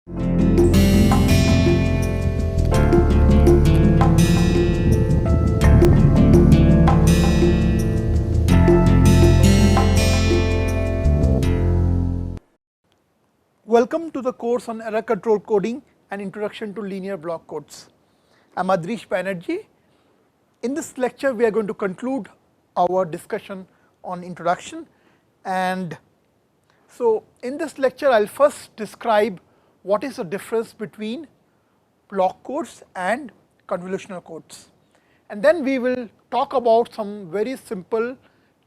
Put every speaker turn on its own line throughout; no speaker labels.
Welcome to the course on error control coding and introduction to linear block codes. I am Adrish Banerjee. In this lecture, we are going to conclude our discussion on introduction, and so in this lecture, I will first describe what is the difference between block codes and convolutional codes, and then we will talk about some very simple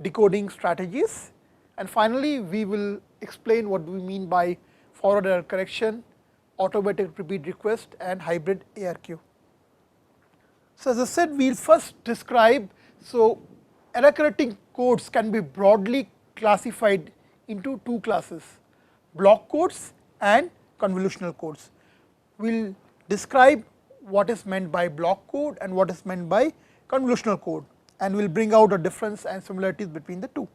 decoding strategies, and finally we will explain what we mean by forward error correction, automatic repeat request, and hybrid ARQ. So as I said, we will first describe, so error correcting codes can be broadly classified into two classes, block codes and convolutional codes. We will describe what is meant by block code and what is meant by convolutional code, and we will bring out a difference and similarities between the two.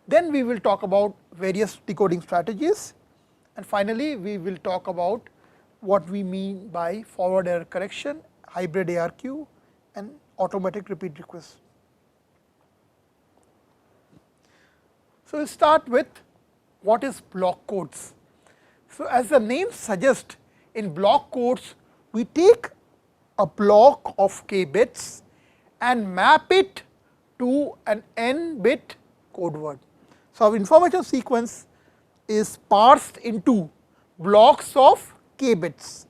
Then we will talk about various decoding strategies, and finally we will talk about what we mean by forward error correction, hybrid ARQ, and automatic repeat request. So we will start with what is block codes. So as the name suggests, in block codes we take a block of k bits and map it to an n bit code word. So our information sequence is parsed into blocks of k bits,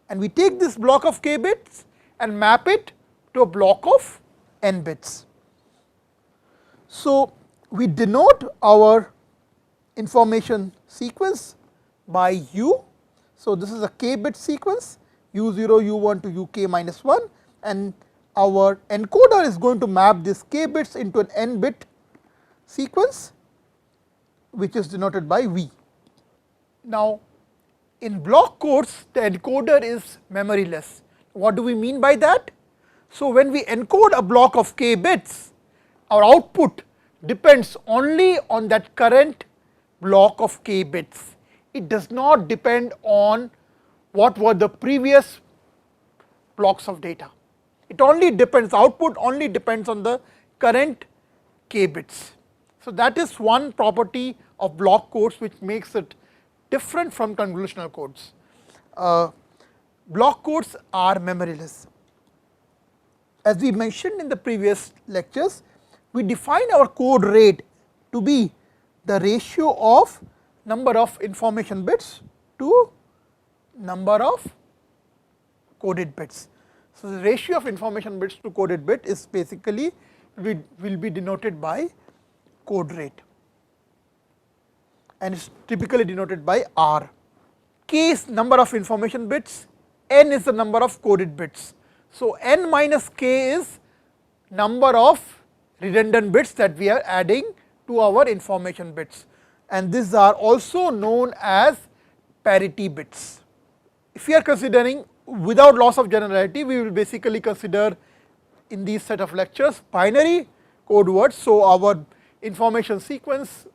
and we take this block of k bits and map it to a block of n bits. So we denote our information sequence by u. So this is a k bit sequence, u0, u1 to uk minus 1, and our encoder is going to map this k bits into an n bit sequence, which is denoted by V. Now in block codes, the encoder is memoryless. What do we mean by that? So when we encode a block of k bits, our output depends only on that current block of k bits. It does not depend on what were the previous blocks of data. It only depends, output only depends on the current k bits. So that is one property of block codes which makes it different from convolutional codes. Block codes are memoryless. As we mentioned in the previous lectures, we define our code rate to be the ratio of number of information bits to number of coded bits. So the ratio of information bits to coded bit is basically will be denoted by code rate, and is typically denoted by R. K is number of information bits, n is the number of coded bits. So n minus k is number of redundant bits that we are adding to our information bits, and these are also known as parity bits. If we are considering without loss of generality, we will basically consider in these set of lectures binary code words. So our information sequence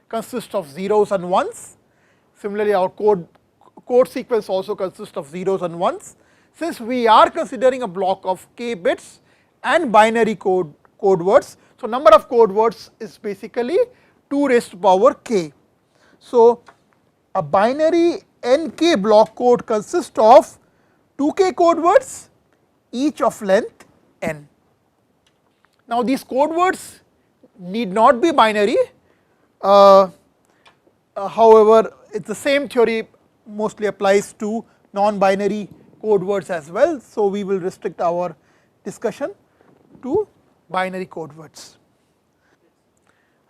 consists of zeros and ones. Similarly, our code sequence also consists of zeros and ones. Since we are considering a block of k bits and binary code words, so number of code words is basically 2 raised to power k. So a binary nk block code consists of 2k code words, each of length n. Now these code words need not be binary, however it is the same theory mostly applies to non-binary code words as well. So we will restrict our discussion to binary code words.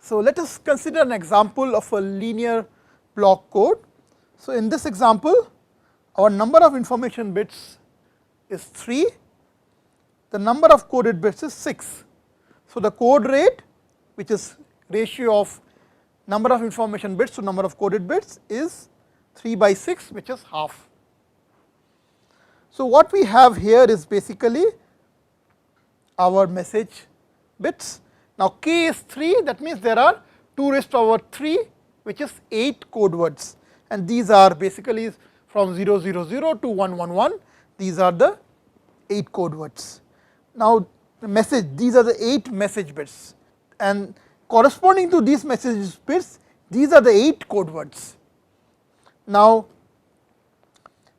So let us consider an example of a linear block code. So in this example, our number of information bits is 3, the number of coded bits is 6. So the code rate, which is ratio of number of information bits to number of coded bits, is 3 by 6, which is half. So what we have here is basically our message bits. Now k is 3, that means there are 2 raised to power 3, which is 8 code words, and these are basically from 000 to 111, these are the 8 code words. Now, the message, these are the 8 message bits, and corresponding to these message bits, these are the 8 code words. Now,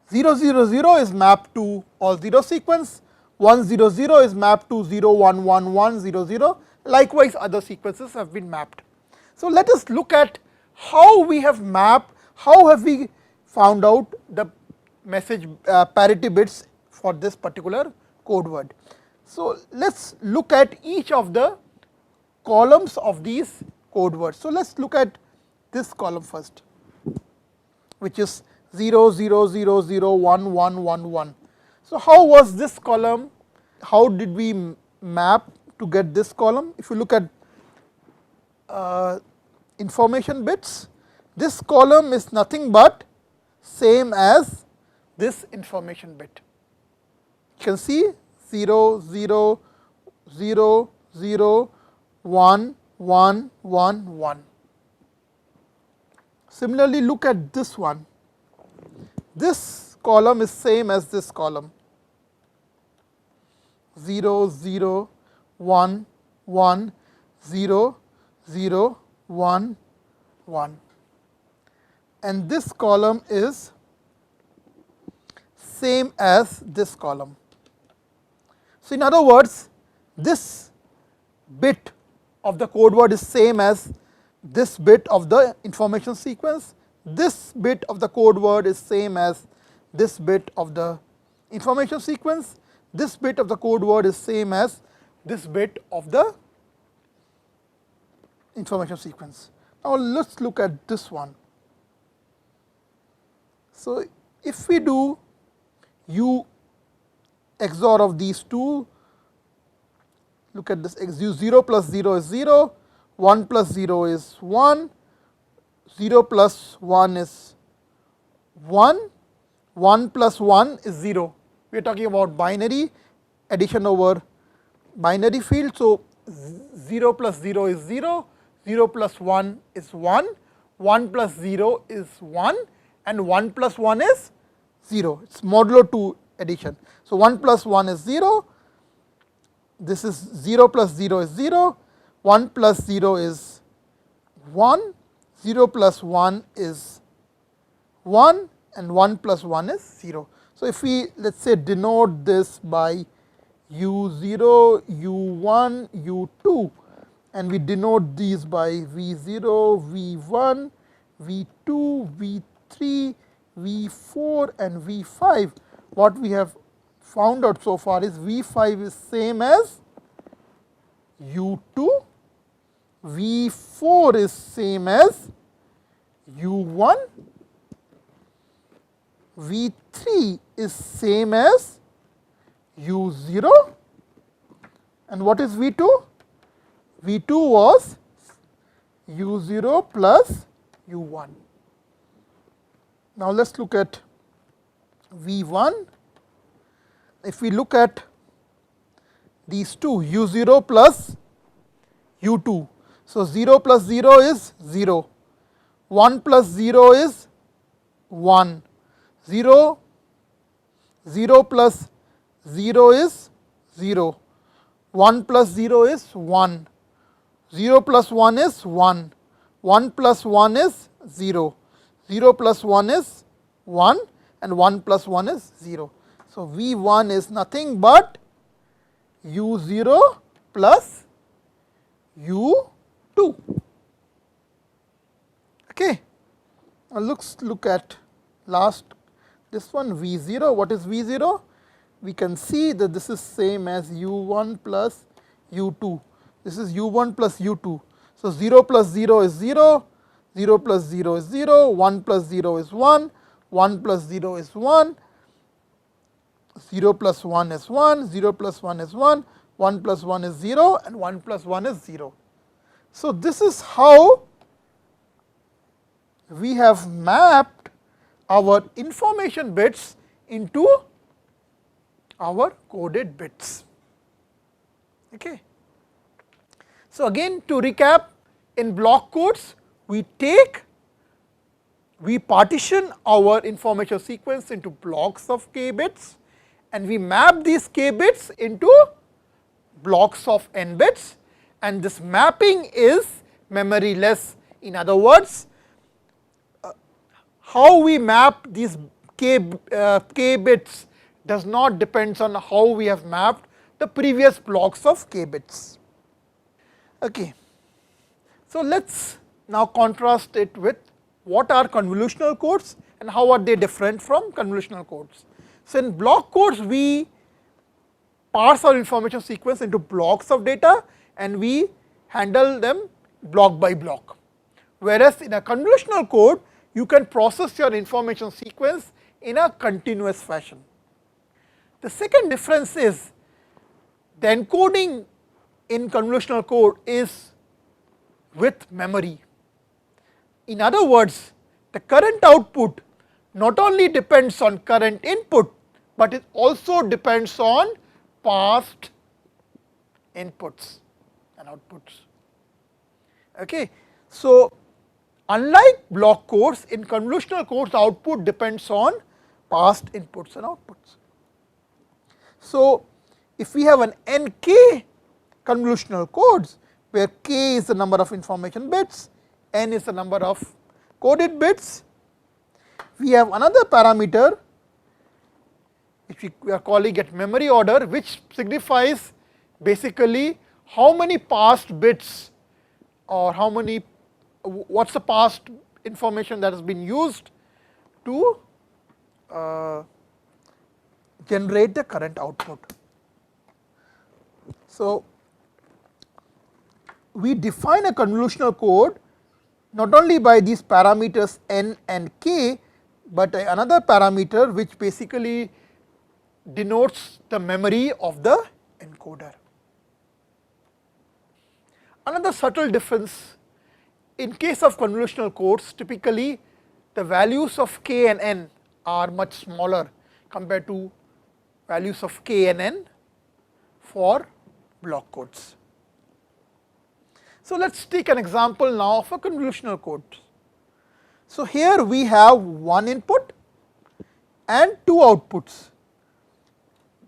000 is mapped to all 0 sequence, 100 is mapped to 011100, likewise other sequences have been mapped. So, let us look at how we have mapped, how have we found out the message parity bits for this particular code word. So, let us look at each of the columns of these code words. So, let us look at this column first, which is 00001111. So, how was this column, how did we map to get this column? If you look at information bits, this column is nothing but same as this information bit. You can see 0 0 0 0 1 1 1 1. Similarly, look at this one. This column is same as this column, 0 0 1 1 0 0 1 1, and this column is same as this column. So, in other words, this bit of the code word is same as this bit of the information sequence, this bit of the code word is same as this bit of the information sequence, this bit of the code word is same as this bit of the information sequence. Now, let us look at this one. So, if we do U XOR of these two, look at this, 0 plus 0 is 0, 1 plus 0 is 1, 0 plus 1 is 1, 1 plus 1 is 0. We are talking about binary addition over binary field. So, 0 plus 0 is 0, 0 plus 1 is 1, 1 plus 0 is 1, and 1 plus 1 is 0. It is modulo 2 addition. So, 1 plus 1 is 0, this is 0 plus 0 is 0, 1 plus 0 is 1, 0 plus 1 is 1, and 1 plus 1 is 0. So, if we let us say denote this by U0, U1, U2, and we denote these by V0, V1, V2, V3, V4 and V5, what we have found out so far is V5 is same as U2, V4 is same as U1, V3 is same as U0, and what is V2? V2 was U0 plus U1. Now, let us look at V1. If we look at these two, U0 plus U2. So, 0 plus 0 is 0, 1 plus 0 is 1, 0, 0 plus 0 is 0, 1 plus 0 is 1, 0 plus 1 is 1, 1 plus 1 is 0, 0 plus 1 is 1, and 1 plus 1 is 0. So, V1 is nothing but U0 plus U2. Okay. Now, look at last this one V0. What is V0? We can see that this is same as U1 plus U2. This is U1 plus U2. So, 0 plus 0 is 0, 0 plus 0 is 0, 1 plus 0 is 1, 1 plus 0 is 1, 0 plus 1 is 1, 0 plus 1 is 1, 1 plus 1 is 0, and 1 plus 1 is 0. So, this is how we have mapped our information bits into our coded bits. Okay. So, again to recap, in block codes we take we partition our information sequence into blocks of k bits, and we map these k bits into blocks of n bits, and this mapping is memoryless. In other words, how we map these k bits does not depend on how we have mapped the previous blocks of k bits. Okay. So, let us now contrast it with what are convolutional codes and how are they different from convolutional codes. So, in block codes we parse our information sequence into blocks of data and we handle them block by block, whereas in a convolutional code you can process your information sequence in a continuous fashion. The second difference is the encoding in convolutional code is with memory. In other words, the current output not only depends on current input, but it also depends on past inputs and outputs. Okay. So, unlike block codes, in convolutional codes the output depends on past inputs and outputs. So, if we have an nk convolutional codes where k is the number of information bits, n is the number of coded bits, we have another parameter which we are calling it memory order, which signifies basically how many past bits or how many, what is the past information that has been used to generate the current output. So, we define a convolutional code not only by these parameters n and k, but another parameter which basically denotes the memory of the encoder. Another subtle difference, in case of convolutional codes, typically the values of k and n are much smaller compared to values of k and n for block codes. So, let us take an example now of a convolutional code. So, here we have one input and two outputs.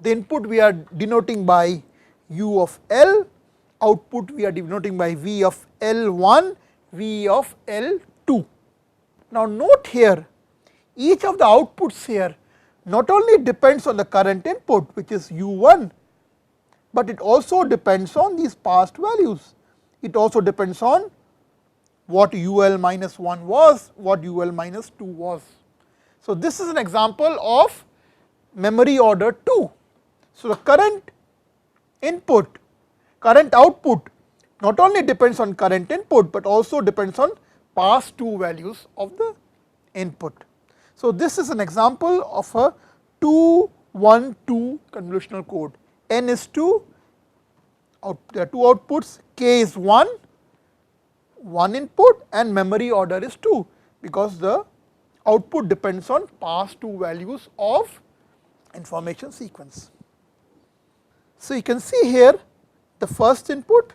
The input we are denoting by u of L, output we are denoting by v of L1, v of L2. Now, note here, each of the outputs here not only depends on the current input, which is u1, but it also depends on these past values. It also depends on what ul minus 1 was, what ul minus 2 was. So, this is an example of memory order 2. So, the current input, current output not only depends on current input, but also depends on past two values of the input. So, this is an example of a 2-1-2 convolutional code. N is 2, there are two outputs, k is 1, one input, and memory order is 2, because the output depends on past two values of information sequence. So, you can see here the first input,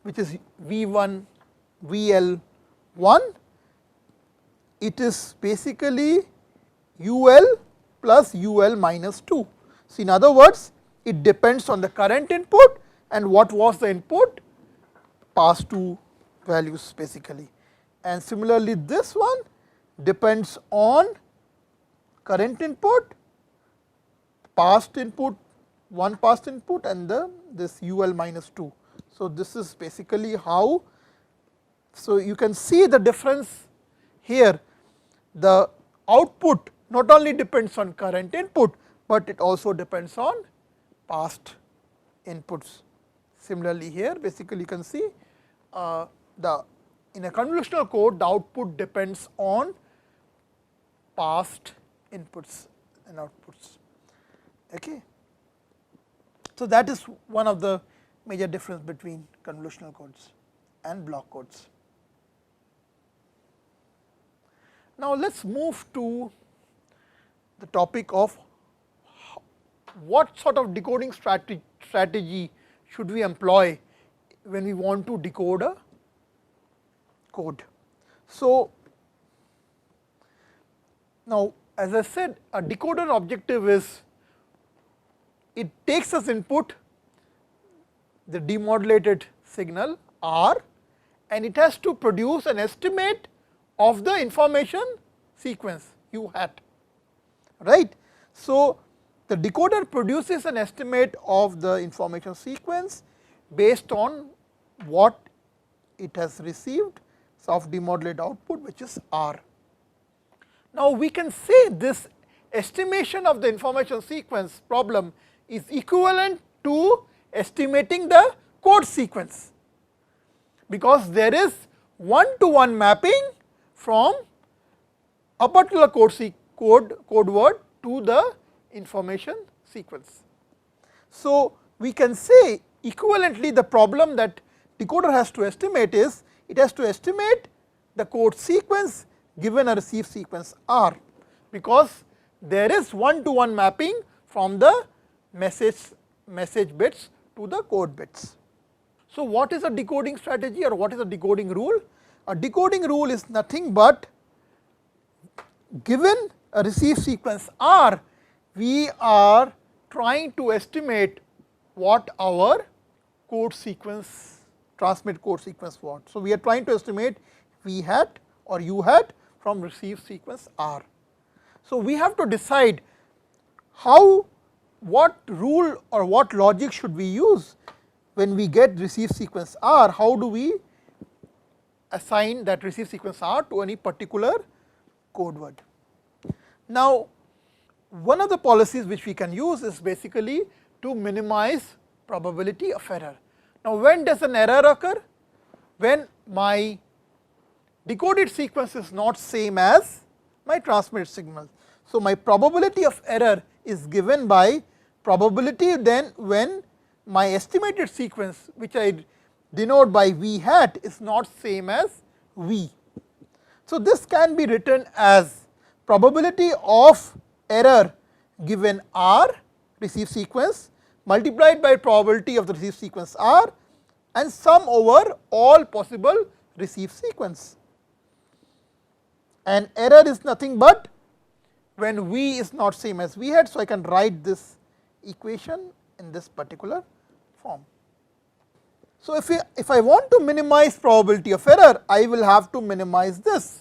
which is V1 VL1, it is basically UL plus UL minus 2. So, in other words, it depends on the current input and what was the input, past two values basically. And similarly, this one depends on current input, past input, one past input, and this UL minus 2. So, this is basically how. So, you can see the difference here, the output not only depends on current input, but it also depends on past inputs. Similarly, here basically you can see in a convolutional code the output depends on past inputs and outputs. Okay. So, that is one of the major difference between convolutional codes and block codes. Now, let us move to the topic of what sort of decoding strategy should we employ when we want to decode a code. So, Now, as I said, a decoder objective is, it takes as input the demodulated signal R, and it has to produce an estimate of the information sequence U hat, right. So, the decoder produces an estimate of the information sequence based on what it has received of demodulated output, which is R. Now, we can say this estimation of the information sequence problem is equivalent to estimating the code sequence, because there is one-to-one mapping from a particular code word to the information sequence. So, we can say equivalently the problem that decoder has to estimate is, it has to estimate the code sequence given a receive sequence R, because there is one-to-one mapping from the message bits to the code bits. So, what is a decoding strategy, or what is a decoding rule? A decoding rule is nothing but, given a receive sequence R, we are trying to estimate what our code sequence, transmit code sequence was. So, we are trying to estimate V hat or U hat from receive sequence R. So, we have to decide what rule or what logic should we use when we get receive sequence R, how do we assign that receive sequence R to any particular code word. Now, one of the policies which we can use is basically to minimize probability of error. Now, when does an error occur? When my decoded sequence is not same as my transmitted signal. So, my probability of error is given by probability then when my estimated sequence, which I denote by V hat, is not same as V. So, this can be written as probability of error given R receive sequence multiplied by probability of the receive sequence R and sum over all possible receive sequence. And error is nothing but when V is not same as V hat. So, I can write this equation in this particular form. So, if I want to minimize probability of error, I will have to minimize this.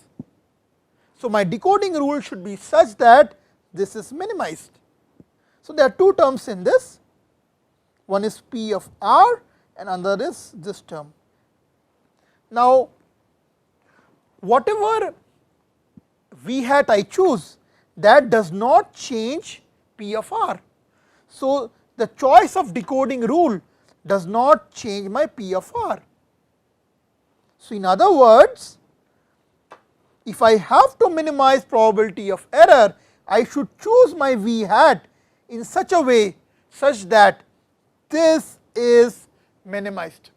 So, my decoding rule should be such that this is minimized. So, there are two terms in this, one is P of R and another is this term. Now, whatever V hat I choose, that does not change P of R. So, the choice of decoding rule does not change my P of R. So, in other words, if I have to minimize probability of error, I should choose my V hat in such a way such that this is minimized.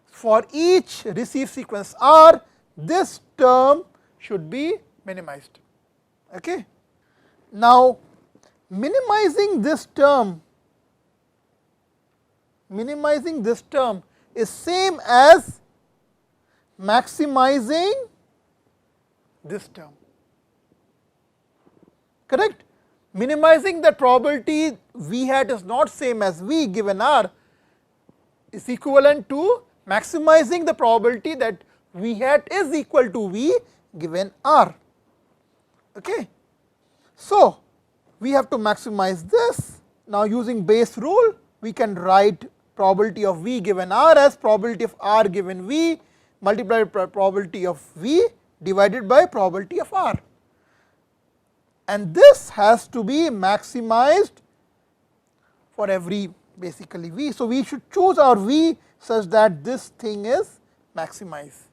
For each receive sequence R, this term should be minimized. Okay. Now, minimizing this term is same as maximizing this term, correct. Minimizing the probability V hat is not same as V given R is equivalent to maximizing the probability that V hat is equal to V given R. Okay. So, we have to maximize this. Now, using base rule, we can write probability of V given R as probability of R given V multiplied by probability of V divided by probability of R, and this has to be maximized for every basically V. So, we should choose our V such that this thing is maximized.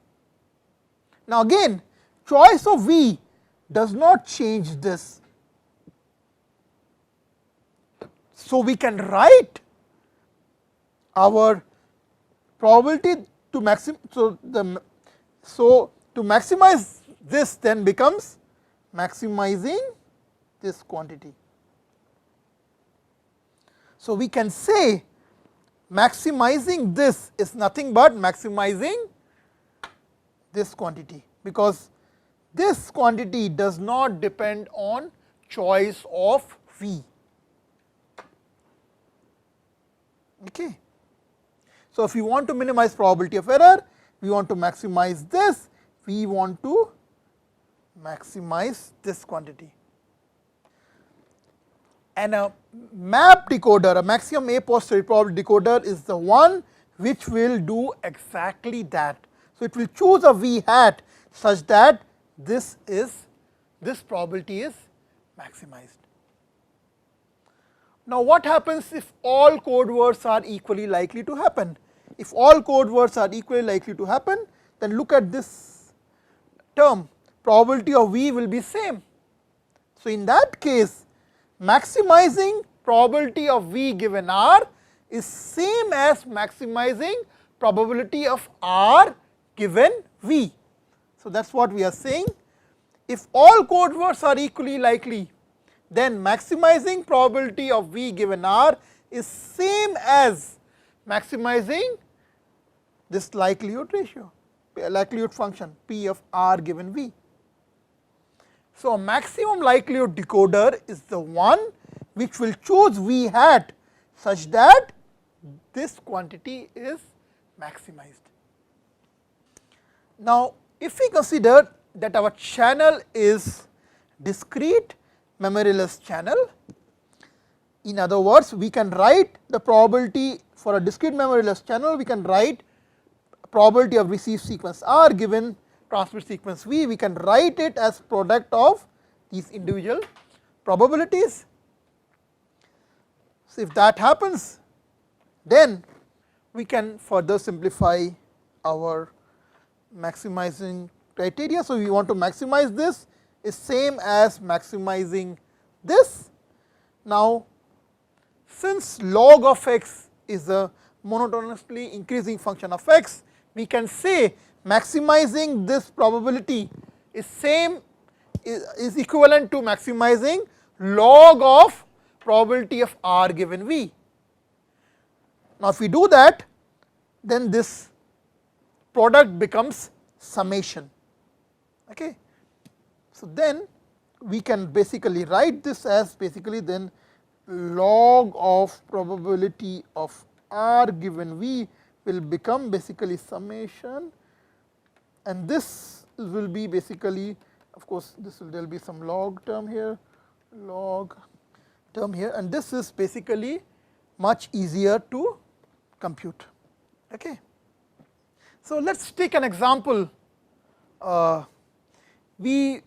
Now, again, choice of V does not change this. So, we can write our probability to to maximize this then becomes maximizing this quantity. So, we can say maximizing this is nothing but maximizing this quantity, because this quantity does not depend on choice of V. Okay. So, if we want to minimize probability of error, we want to maximize this, we want to maximize this quantity. And a map decoder, a maximum a posteriori probability decoder is the one which will do exactly that. So, it will choose a V hat such that this probability is maximized. Now, what happens if all code words are equally likely to happen? If all code words are equally likely to happen, then look at this term, probability of V will be same. So, in that case, maximizing probability of V given R is same as maximizing probability of R given V. So, that is what we are saying. If all code words are equally likely, then maximizing probability of V given R is same as maximizing this likelihood ratio, likelihood function P of R given V. So, a maximum likelihood decoder is the one which will choose V hat such that this quantity is maximized. Now, if we consider that our channel is discrete memoryless channel, in other words, we can write the probability for a discrete memoryless channel, we can write probability of received sequence R given transmit sequence V, we can write it as product of these individual probabilities. So, if that happens, then we can further simplify our maximizing criteria. So, we want to maximize this is same as maximizing this. Now, since log of x is a monotonously increasing function of x, we can say maximizing this probability is is equivalent to maximizing log of probability of R given V. Now, if we do that, then this product becomes summation. Okay. So, then we can basically write this as basically then log of probability of R given V will become basically summation, and this will be basically, of course, there will be some log term here, and this is basically much easier to compute. Okay. So, let us take an example. We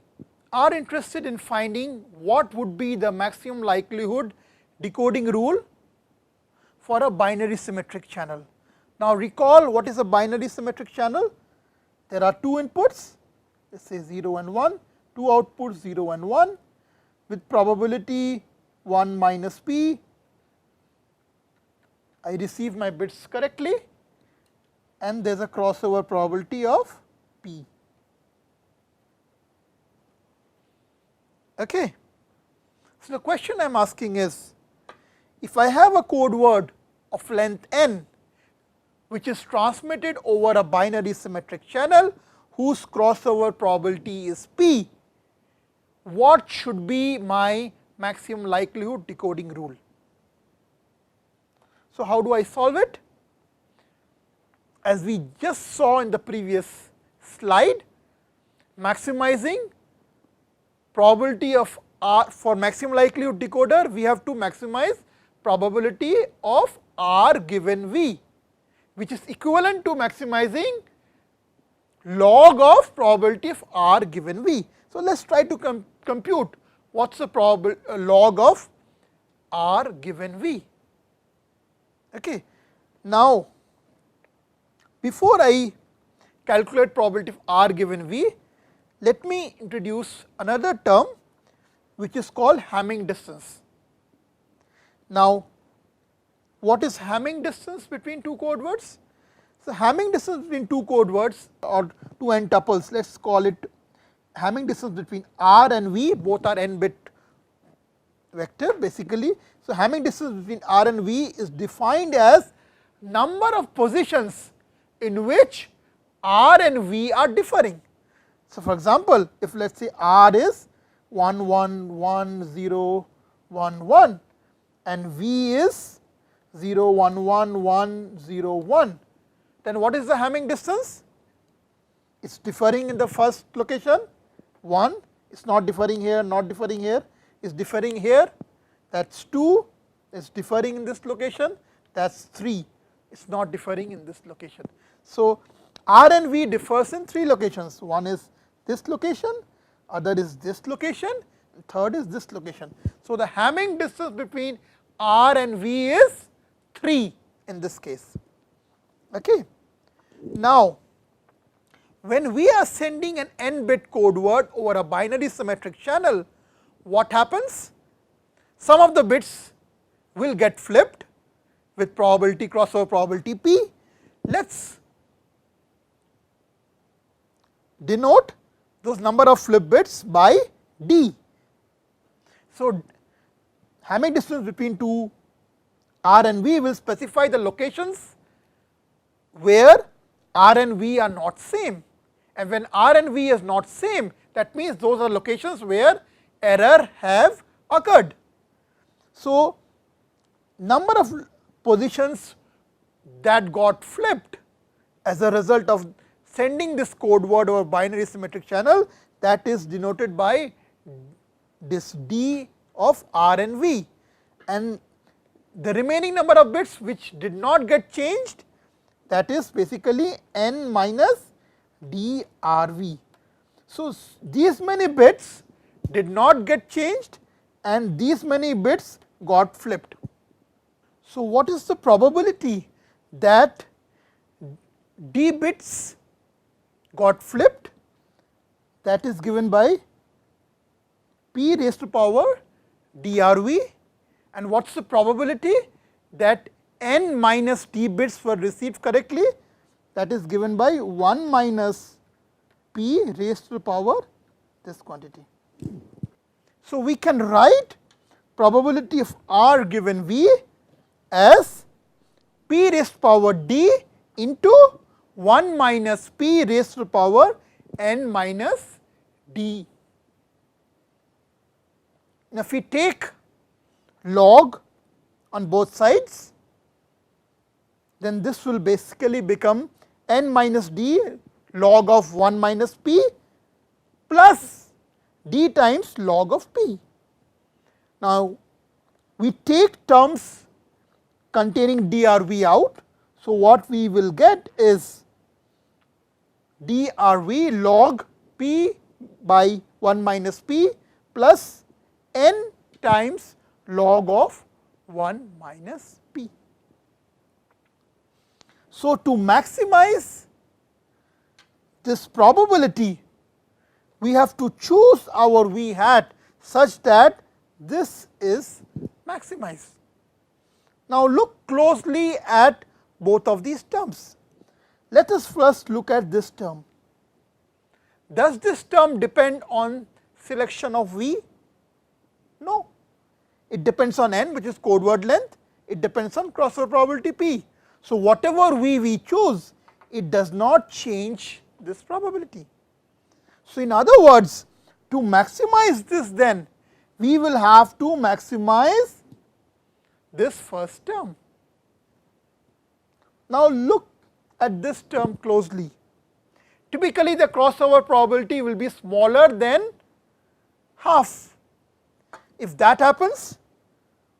are interested in finding what would be the maximum likelihood decoding rule for a binary symmetric channel. Now, recall what is a binary symmetric channel? There are two inputs, let us say 0 and 1, two outputs 0 and 1 with probability 1 minus p. I receive my bits correctly and there is a crossover probability of p. Okay. So, the question I am asking is, if I have a code word of length n which is transmitted over a binary symmetric channel whose crossover probability is p, what should be my maximum likelihood decoding rule? So, how do I solve it? As we just saw in the previous slide, maximizing probability of R for maximum likelihood decoder, we have to maximize probability of R given V, which is equivalent to maximizing log of probability of R given V. So, let us try to compute what is the log of R given V. Okay. Now, before I calculate probability of R given V, let me introduce another term which is called Hamming distance. Now, what is Hamming distance between two code words? So, Hamming distance between two code words or two n tuples, let us call it Hamming distance between R and V, both are n bit vector basically. So, Hamming distance between R and V is defined as number of positions in which R and V are differing. So, for example, if let us say R is 1 1 1 0 1 1 and V is 0 1 1 1 0 1, then what is the Hamming distance? It is differing in the first location 1, it is not differing here, not differing here, it is differing here, that is 2, it is differing in this location, that is 3, it is not differing in this location. So, R and V differs in 3 locations, one is this location, other is this location, third is this location. So, the Hamming distance between R and V is 3 in this case. Okay. Now, when we are sending an n bit code word over a binary symmetric channel, what happens? Some of the bits will get flipped with probability crossover probability p. Let us denote those number of flip bits by d. So, Hamming distance between two R and V will specify the locations where R and V are not same, and when R and V is not same, that means those are locations where error have occurred. So, number of positions that got flipped as a result of sending this code word over binary symmetric channel, that is denoted by this d of R and V, and the remaining number of bits which did not get changed, that is basically n minus d R V. So, these many bits did not get changed and these many bits got flipped. So, what is the probability that d bits got flipped? That is given by p raised to power d R V, and what is the probability that n minus d bits were received correctly? That is given by 1 minus p raised to the power this quantity. So, we can write probability of R given V as p raised to power d into 1 minus p raised to the power n minus d. Now, if we take log on both sides, then this will basically become n minus d log of 1 minus p plus d times log of p. Now, we take terms containing drv out. So, what we will get is drv log p by 1 minus p plus n times log of 1 minus p. So, to maximize this probability, we have to choose our v hat such that this is maximized. Now, look closely at both of these terms. Let us first look at this term. Does this term depend on selection of v? No, it depends on n, which is code word length, it depends on crossover probability p. So, whatever v we choose, it does not change this probability. So, in other words, to maximize this, then we will have to maximize this first term. Now, look at this term closely. Typically, the crossover probability will be smaller than half. If that happens,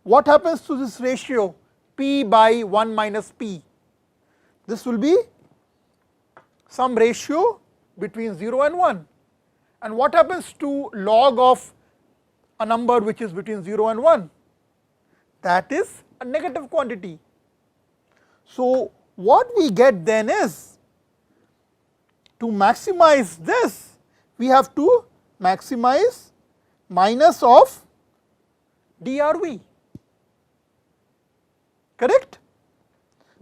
what happens to this ratio p by 1 minus p? This will be some ratio between 0 and 1. And what happens to log of a number which is between 0 and 1? That is a negative quantity. So, what we get then is, to maximize this, we have to maximize minus of drv, correct?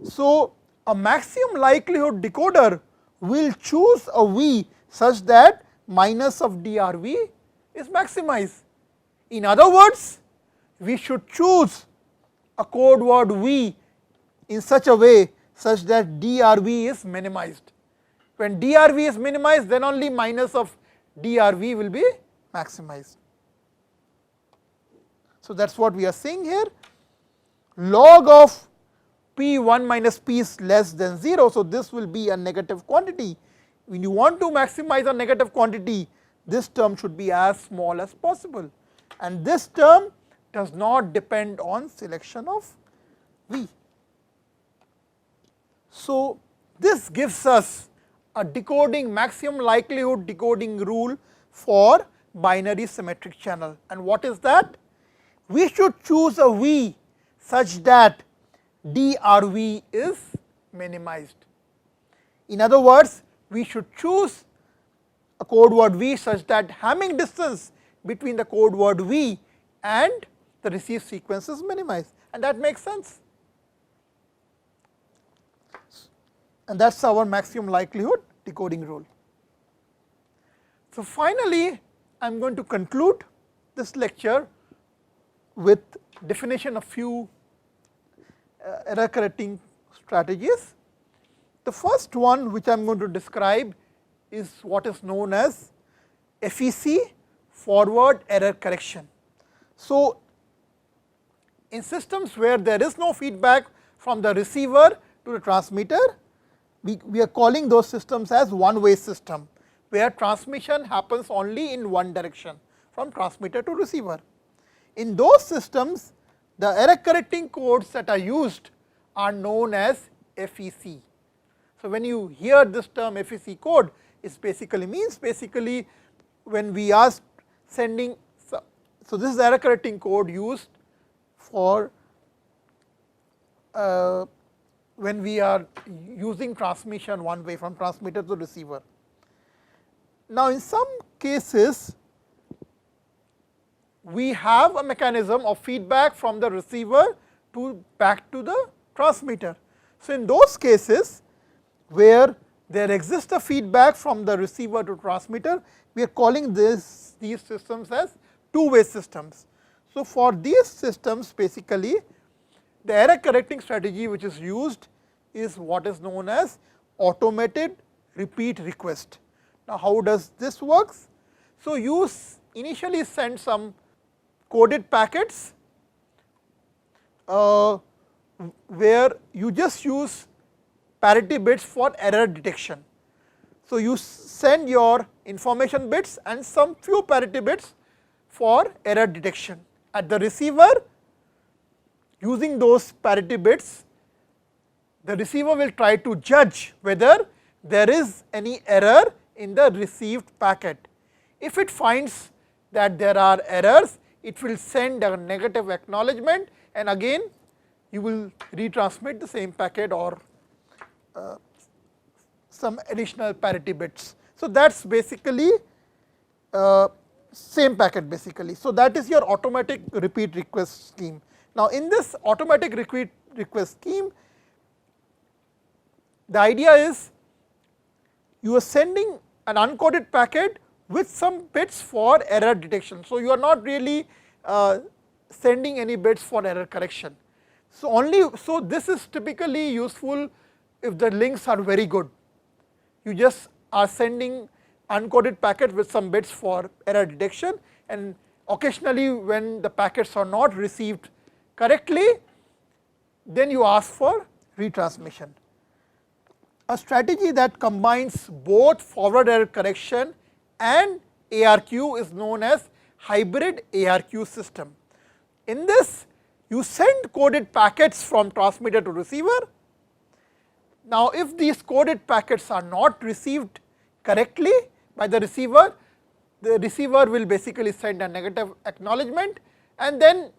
So, a maximum likelihood decoder will choose a v such that minus of drv is maximized. In other words, we should choose a code word v in such a way such that drv is minimized. When DRV is minimized, then only minus of DRV will be maximized. So, that is what we are saying here. Log of P1 minus P is less than 0. So, this will be a negative quantity. When you want to maximize a negative quantity, this term should be as small as possible, and this term does not depend on selection of V. So, this gives us a decoding maximum likelihood decoding rule for binary symmetric channel. And what is that? We should choose a V such that DRV is minimized. In other words, we should choose a code word V such that Hamming distance between the code word V and the received sequence is minimized, and that makes sense. And that is our maximum likelihood decoding rule. So, finally, I am going to conclude this lecture with definition of few error correcting strategies. The first one which I am going to describe is what is known as FEC, forward error correction. So, in systems where there is no feedback from the receiver to the transmitter, we are calling those systems as one way system, where transmission happens only in one direction from transmitter to receiver. In those systems, the error correcting codes that are used are known as FEC. So, when you hear this term FEC code, it basically means when we are sending, so this is the error correcting code used for when we are using transmission one way from transmitter to receiver. Now, in some cases we have a mechanism of feedback from the receiver to back to the transmitter. So, in those cases where there exists a feedback from the receiver to transmitter, we are calling these systems as two-way systems. So, for these systems basically the error correcting strategy which is used is what is known as automated repeat request. Now, how does this works? So, you initially send some coded packets where you just use parity bits for error detection. So, you send your information bits and some few parity bits for error detection. At the receiver, using those parity bits, the receiver will try to judge whether there is any error in the received packet. If it finds that there are errors, it will send a negative acknowledgement, and again you will retransmit the same packet or some additional parity bits. So, that is basically same packet basically. So, that is your automatic repeat request scheme. Now, in this automatic repeat request scheme, the idea is you are sending an uncoded packet with some bits for error detection. So, you are not really sending any bits for error correction. So, this is typically useful if the links are very good. You just are sending uncoded packet with some bits for error detection, and occasionally when the packets are not received correctly, then you ask for retransmission. A strategy that combines both forward error correction and ARQ is known as hybrid ARQ system. In this, you send coded packets from transmitter to receiver. Now, if these coded packets are not received correctly by the receiver will basically send a negative acknowledgement, and then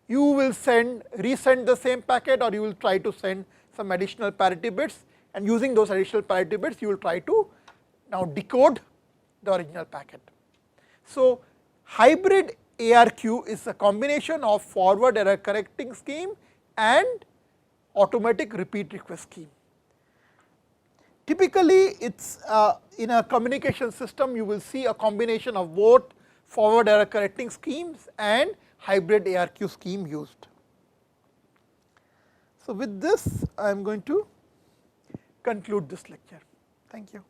you will resend the same packet, or you will try to send some additional parity bits, and using those additional parity bits you will try to now decode the original packet. So, hybrid ARQ is a combination of forward error correcting scheme and automatic repeat request scheme. Typically, it is in a communication system you will see a combination of both forward error correcting schemes and hybrid ARQ scheme used. So, with this I am going to conclude this lecture. Thank you.